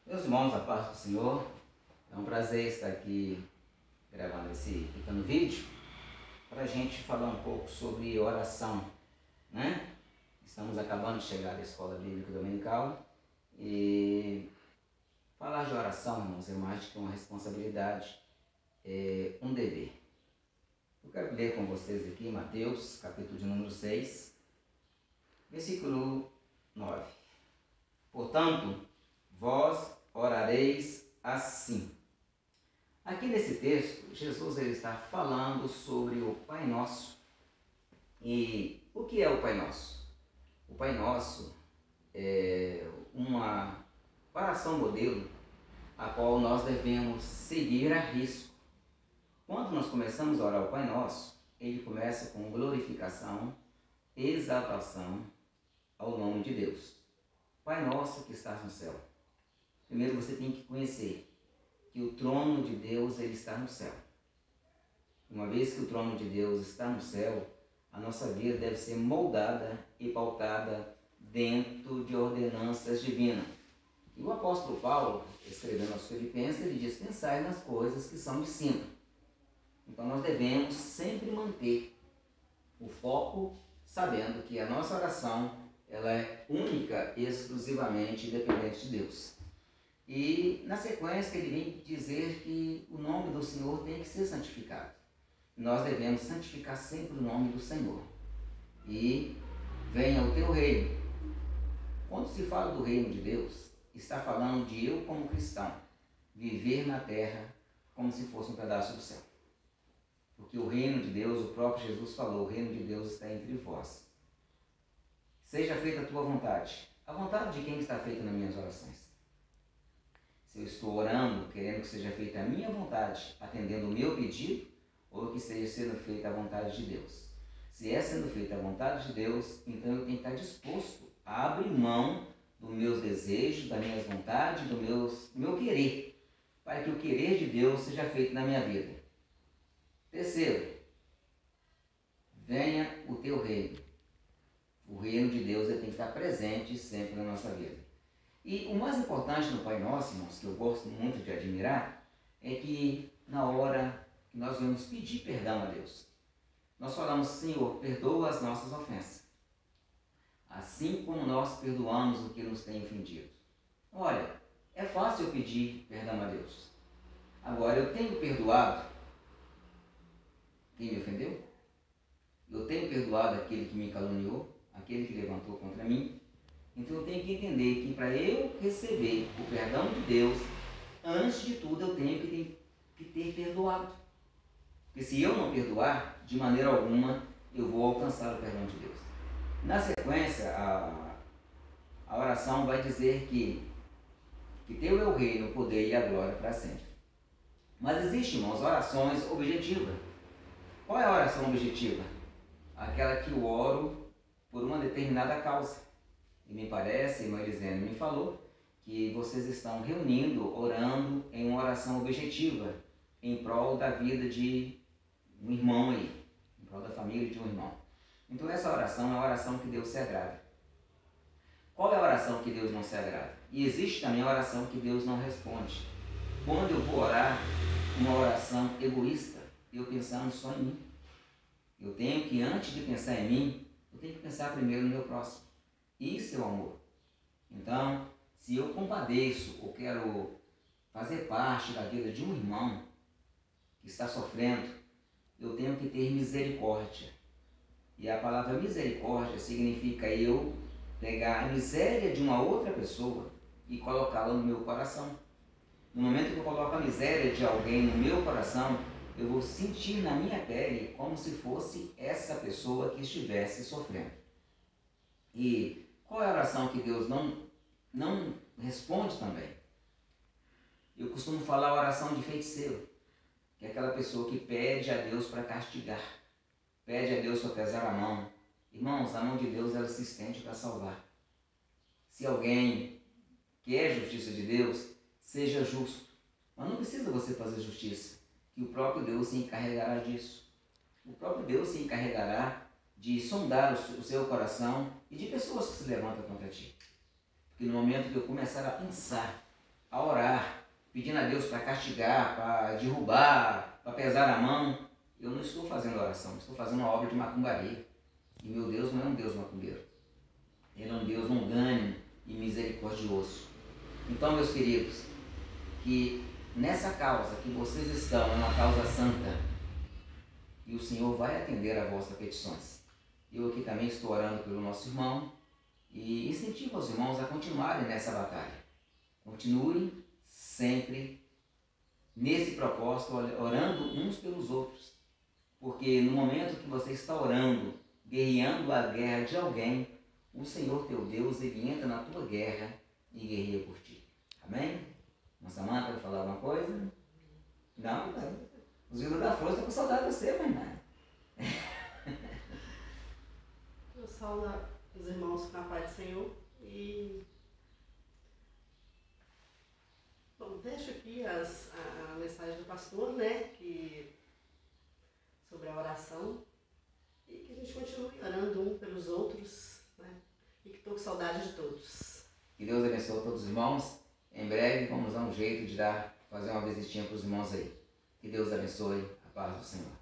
Meus irmãos, a paz do Senhor, é um prazer estar aqui gravando esse pequeno vídeo para a gente falar um pouco sobre oração, né? Estamos acabando de chegar da Escola Bíblica Dominical e falar de oração, irmãos, é mais do que uma responsabilidade, é um dever. Eu quero ler com vocês aqui Mateus, capítulo de número 6, versículo 9. Portanto, vós orareis assim. Aqui nesse texto, Jesus ele está falando sobre o Pai Nosso. E o que é o Pai Nosso? O Pai Nosso é uma oração modelo a qual nós devemos seguir a risco. Quando nós começamos a orar o Pai Nosso, ele começa com glorificação, exaltação ao nome de Deus. Pai Nosso que estás no céu. Primeiro você tem que conhecer que o trono de Deus ele está no céu. Uma vez que o trono de Deus está no céu, a nossa vida deve ser moldada e pautada dentro de ordenanças divinas. E o apóstolo Paulo, escrevendo aos Filipenses, ele diz: pensai nas coisas que são de cima. Então nós devemos sempre manter o foco, sabendo que a nossa oração ela é única e exclusivamente dependente de Deus. E na sequência ele vem dizer que o nome do Senhor tem que ser santificado. Nós devemos santificar sempre o nome do Senhor. E venha o teu reino. Quando se fala do reino de Deus, está falando de eu como cristão viver na terra como se fosse um pedaço do céu. Porque o reino de Deus, o próprio Jesus falou, o reino de Deus está entre vós. Seja feita a tua vontade. A vontade de quem está feita nas minhas orações? Se eu estou orando, querendo que seja feita a minha vontade, atendendo o meu pedido, ou que esteja sendo feita a vontade de Deus. Se é sendo feita a vontade de Deus, então eu tenho que estar disposto a abrir mão dos meus desejos, das minhas vontades, do meu querer, para que o querer de Deus seja feito na minha vida. Terceiro, venha o teu reino. O reino de Deus tem que estar presente sempre na nossa vida. E o mais importante no Pai Nosso, irmãos, que eu gosto muito de admirar, é que na hora que nós vamos pedir perdão a Deus, nós falamos: Senhor, perdoa as nossas ofensas, assim como nós perdoamos o que nos tem ofendido. Olha, é fácil eu pedir perdão a Deus. Agora, eu tenho perdoado quem me ofendeu? Eu tenho perdoado aquele que me caluniou, aquele que levantou contra mim? Então eu tenho que entender que para eu receber o perdão de Deus, antes de tudo eu tenho que ter perdoado. Porque se eu não perdoar, de maneira alguma eu vou alcançar o perdão de Deus. Na sequência, a oração vai dizer que teu é o reino, o poder e a glória para sempre. Mas existem, irmãos, orações objetivas. Qual é a oração objetiva? Aquela que eu oro por uma determinada causa. E me parece, a irmã Elisene me falou, que vocês estão reunindo, orando em uma oração objetiva, em prol da vida de um irmão aí, em prol da família de um irmão. Então essa oração é a oração que Deus se agrada. Qual é a oração que Deus não se agrada? E existe também a oração que Deus não responde. Quando eu vou orar uma oração egoísta, eu pensando só em mim. Eu tenho que, antes de pensar em mim, eu tenho que pensar primeiro no meu próximo. Isso é o amor. Então, se eu compadeço ou quero fazer parte da vida de um irmão que está sofrendo, eu tenho que ter misericórdia. E a palavra misericórdia significa eu pegar a miséria de uma outra pessoa e colocá-la no meu coração. No momento que eu coloco a miséria de alguém no meu coração, eu vou sentir na minha pele como se fosse essa pessoa que estivesse sofrendo. E qual é a oração que Deus não responde também? Eu costumo falar a oração de feiticeiro, que é aquela pessoa que pede a Deus para castigar, pede a Deus para pesar a mão. Irmãos, a mão de Deus ela se estende para salvar. Se alguém quer justiça de Deus, seja justo. Mas não precisa você fazer justiça, que o próprio Deus se encarregará disso. O próprio Deus se encarregará de sondar o seu coração e de pessoas que se levantam contra ti. Porque no momento que eu começar a pensar a orar, pedindo a Deus para castigar, para derrubar, para pesar a mão, eu não estou fazendo oração, estou fazendo uma obra de macumbaria. E meu Deus não é um Deus macumbeiro. Ele é um Deus longânimo e misericordioso. Então, meus queridos, que nessa causa que vocês estão, é uma causa santa, e o Senhor vai atender a vossas petições. Eu aqui também estou orando pelo nosso irmão e incentivo os irmãos a continuarem nessa batalha. Continuem sempre nesse propósito, orando uns pelos outros. Porque no momento que você está orando, guerreando a guerra de alguém, o Senhor teu Deus, ele entra na tua guerra e guerreia por ti. Amém? Irmã Samanta, quer falar alguma coisa? Não? Os filhos da força estão com saudade de você, mãe. Eu saúdo os irmãos na paz do Senhor e bom, deixo aqui a mensagem do pastor, né, sobre a oração e que a gente continue orando um pelos outros, né, e que estou com saudade de todos. Que Deus abençoe todos os irmãos. Em breve vamos dar um jeito de fazer uma visitinha para os irmãos aí. Que Deus abençoe. A paz do Senhor.